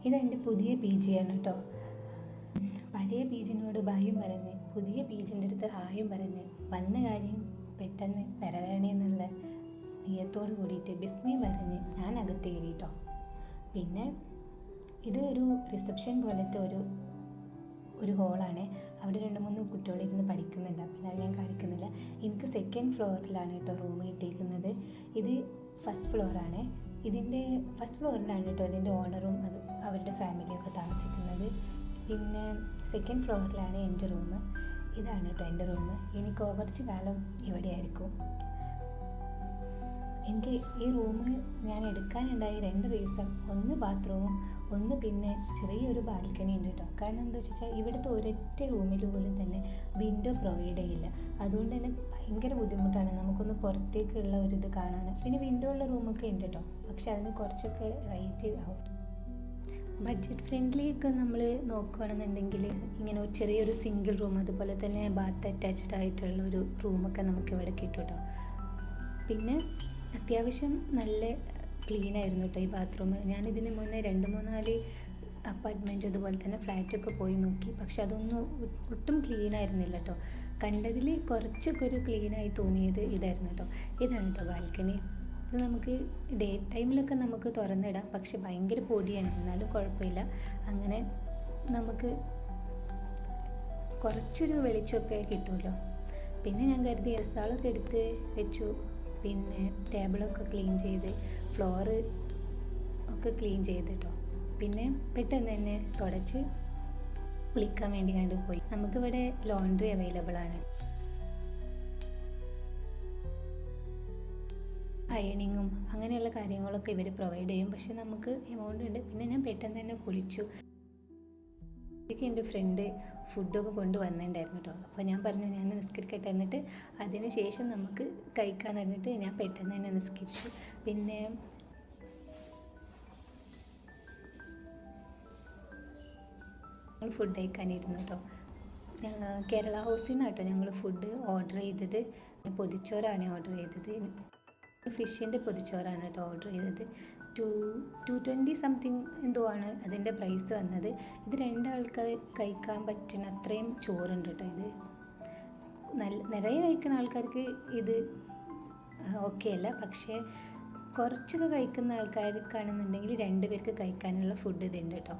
ഇതെൻ്റെ പുതിയ പി ജിയാണ് കേട്ടോ. പഴയ പി ജിനോട് ബായും പറഞ്ഞ് പുതിയ പി ജിൻ്റെ അടുത്ത് ഹായും പറഞ്ഞ് വന്ന കാര്യം പെട്ടെന്ന് നിറവേറണമെന്നുള്ള നിയത്തോട് കൂടിയിട്ട് ബിസ്മി പറഞ്ഞ് ഞാൻ അകത്ത് കയറി കേട്ടോ. പിന്നെ ഇത് ഒരു റിസപ്ഷൻ പോലത്തെ ഒരു ഹോളാണ്. അവിടെ 2-3 കുട്ടികളിരുന്ന് പഠിക്കുന്നുണ്ട്. അപ്പോൾ അത് ഞാൻ കാണിക്കുന്നില്ല. എനിക്ക് 2nd ഫ്ലോറിലാണ് കേട്ടോ റൂം കിട്ടിയിരിക്കുന്നത്. ഇത് ഫസ്റ്റ് ഫ്ലോറാണ്. ഇതിൻ്റെ ഫസ്റ്റ് ഫ്ലോറിലാണ് കേട്ടോ ഇതിൻ്റെ ഓണറും അവരുടെ ഫാമിലിയൊക്കെ താമസിക്കുന്നത്. പിന്നെ 2nd ഫ്ലോറിലാണ് എൻ്റെ റൂം. ഇതാണ് കേട്ടോ എൻ്റെ റൂം. എനിക്ക് കുറച്ച് കാലം ഇവിടെ ആയിരിക്കും. എനിക്ക് ഈ റൂം ഞാൻ എടുക്കാനുണ്ടായ 2 റീസൺ, ഒന്ന് ബാത്റൂമും ഒന്ന് പിന്നെ ചെറിയൊരു ബാൽക്കണി ഉണ്ട് കേട്ടോ. കാരണം എന്താ വെച്ചാൽ ഇവിടുത്തെ ഒരൊറ്റ റൂമിൽ പോലും തന്നെ വിൻഡോ പ്രൊവൈഡ് ചെയ്യില്ല. അതുകൊണ്ട് തന്നെ ഭയങ്കര ബുദ്ധിമുട്ടാണ് നമുക്കൊന്ന് പുറത്തേക്കുള്ള ഒരിത് കാണാൻ. പിന്നെ വിൻഡോ ഉള്ള റൂമൊക്കെ ഉണ്ട് കേട്ടോ, പക്ഷെ അതിന് കുറച്ചൊക്കെ റേറ്റ് ആവും. ബഡ്ജറ്റ് ഫ്രണ്ട്ലി ഒക്കെ നമ്മൾ നോക്കുകയാണെന്നുണ്ടെങ്കിൽ ഇങ്ങനെ ഒരു ചെറിയൊരു സിംഗിൾ റൂം, അതുപോലെ തന്നെ ബാത്ത് അറ്റാച്ച്ഡ് ആയിട്ടുള്ള ഒരു റൂമൊക്കെ നമുക്ക് ഇവിടെ കിട്ടും കേട്ടോ. പിന്നെ അത്യാവശ്യം നല്ല ക്ലീൻ ആയിരുന്നു കേട്ടോ ഈ ബാത്റൂം. ഞാനിതിന് മുന്നേ 2-3-4 അപ്പാർട്ട്മെൻറ്റ് അതുപോലെ തന്നെ ഫ്ലാറ്റൊക്കെ പോയി നോക്കി, പക്ഷെ അതൊന്നും ഒട്ടും ക്ലീൻ ആയിരുന്നില്ല കേട്ടോ. കണ്ടതിൽ കുറച്ചൊക്കെ ഒരു ക്ലീനായി തോന്നിയത് ഇതായിരുന്നു കേട്ടോ. ഇതാണ് കേട്ടോ ബാൽക്കണി. ഇത് നമുക്ക് ഡേ ടൈമിലൊക്കെ നമുക്ക് തുറന്നിടാം, പക്ഷെ ഭയങ്കര പൊടിയാണ്, എന്നാലും കുഴപ്പമില്ല. അങ്ങനെ നമുക്ക് കുറച്ചൊരു വെളിച്ചമൊക്കെ കിട്ടുമല്ലോ. പിന്നെ ഞാൻ കരുതി എസാളൊക്കെ എടുത്ത് വെച്ചു. പിന്നെ ടേബിളൊക്കെ ക്ലീൻ ചെയ്ത് ഫ്ലോറ് ഒക്കെ ക്ലീൻ ചെയ്ത് കേട്ടോ. പിന്നെ പെട്ടെന്ന് തന്നെ തുടച്ച് കുളിക്കാൻ വേണ്ടി പോയി. നമുക്കിവിടെ ലോണ്ട്രി അവൈലബിൾ ആണ്. അയണിങ്ങും അങ്ങനെയുള്ള കാര്യങ്ങളൊക്കെ ഇവർ പ്രൊവൈഡ് ചെയ്യും, പക്ഷെ നമുക്ക് എമൗണ്ട് ഉണ്ട്. പിന്നെ ഞാൻ പെട്ടെന്ന് തന്നെ കുളിച്ചു. എൻ്റെ ഫ്രണ്ട് ഫുഡൊക്കെ കൊണ്ടുവന്നിട്ടുണ്ടായിരുന്നു കേട്ടോ. അപ്പോൾ ഞാൻ പറഞ്ഞു ഞാൻ നിസ്കരിക്കട്ടെ, എന്നിട്ട് അതിന് ശേഷം നമുക്ക് കഴിക്കാൻ പറഞ്ഞിട്ട് ഞാൻ പെട്ടെന്ന് തന്നെ നിസ്കരിച്ചു. പിന്നെ ഞങ്ങൾ ഫുഡ് കഴിക്കാനിരുന്നു കേട്ടോ. കേരള ഹൗസിൽ നിന്നാണ് കേട്ടോ ഞങ്ങൾ ഫുഡ് ഓർഡർ ചെയ്തത്. പൊതിച്ചോറാണ് ഓർഡർ ചെയ്തത്. ഫിഷിൻ്റെ പൊതിച്ചോറാണ് കേട്ടോ ഓർഡർ ചെയ്തത്. 220 സംതിങ് എന്തോ ആണ് അതിൻ്റെ പ്രൈസ് വന്നത്. ഇത് 2 ആൾക്ക് കഴിക്കാൻ പറ്റുന്ന അത്രയും ചോറുണ്ട് കേട്ടോ. ഇത് നിറയെ കഴിക്കുന്ന ആൾക്കാർക്ക് ഇത് ഓക്കെ അല്ല, പക്ഷേ കുറച്ചൊക്കെ കഴിക്കുന്ന ആൾക്കാർക്കാണെന്നുണ്ടെങ്കിൽ 2 പേർക്ക് കഴിക്കാനുള്ള ഫുഡ് ഇതുണ്ട് കേട്ടോ.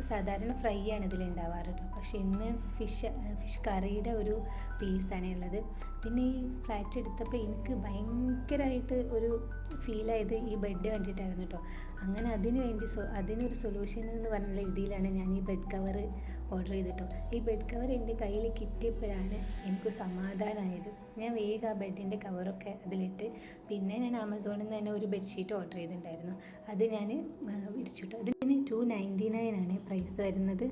സാധാരണ ഫ്രൈ ആണ് ഇതിലുണ്ടാവാറ് കേട്ടോ, പക്ഷേ ഇന്ന് ഫിഷ് കറിയുടെ ഒരു പീസാണ് ഉള്ളത്. പിന്നെ ഈ ഫ്ലാറ്റ് എടുത്തപ്പോൾ എനിക്ക് ഭയങ്കരമായിട്ട് ഒരു ഫീലായത് ഈ ബെഡ് കണ്ടിട്ടായിരുന്നു കേട്ടോ. അങ്ങനെ അതിനൊരു സൊല്യൂഷൻ എന്ന് പറഞ്ഞ രീതിയിലാണ് ഞാൻ ഈ ബെഡ് കവർ ഓർഡർ ചെയ്തിട്ടോ. ഈ ബെഡ് കവർ എൻ്റെ കയ്യിൽ കിട്ടിയപ്പോഴാണ് എനിക്ക് സമാധാനമായത്. ഞാൻ വേഗം ആ ബെഡിൻ്റെ കവറൊക്കെ അതിലിട്ട്, പിന്നെ ഞാൻ ആമസോണിൽ നിന്ന് തന്നെ ഒരു ബെഡ്ഷീറ്റ് ഓർഡർ ചെയ്തിട്ടുണ്ടായിരുന്നു. അത് ഞാൻ വിരിച്ചിട്ടു. അതിന് 299 ആണ് പ്രൈസ് വരുന്നത്.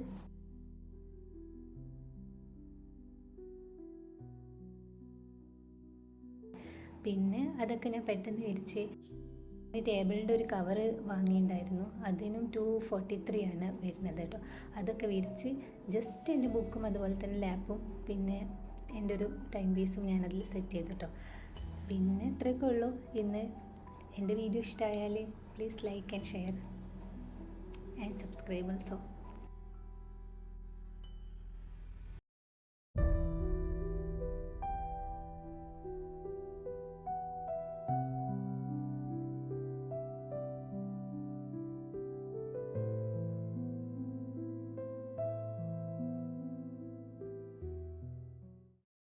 പിന്നെ അതൊക്കെ ഞാൻ പെട്ടെന്ന് വിരിച്ച്. ടേബിളിൻ്റെ ഒരു കവറ് വാങ്ങിയിട്ടുണ്ടായിരുന്നു, അതിനും 243 ആണ് വരുന്നത് കേട്ടോ. അതൊക്കെ വിരിച്ച് ജസ്റ്റ് എൻ്റെ ബുക്കും അതുപോലെ തന്നെ ലാപ്പും പിന്നെ എൻ്റെ ഒരു ടൈം പീസും ഞാനതിൽ സെറ്റ് ചെയ്തു കേട്ടോ. പിന്നെ ഇത്രയൊക്കെ ഉള്ളൂ ഇന്ന്. എൻ്റെ വീഡിയോ ഇഷ്ടമായാൽ please like and share and subscribe also.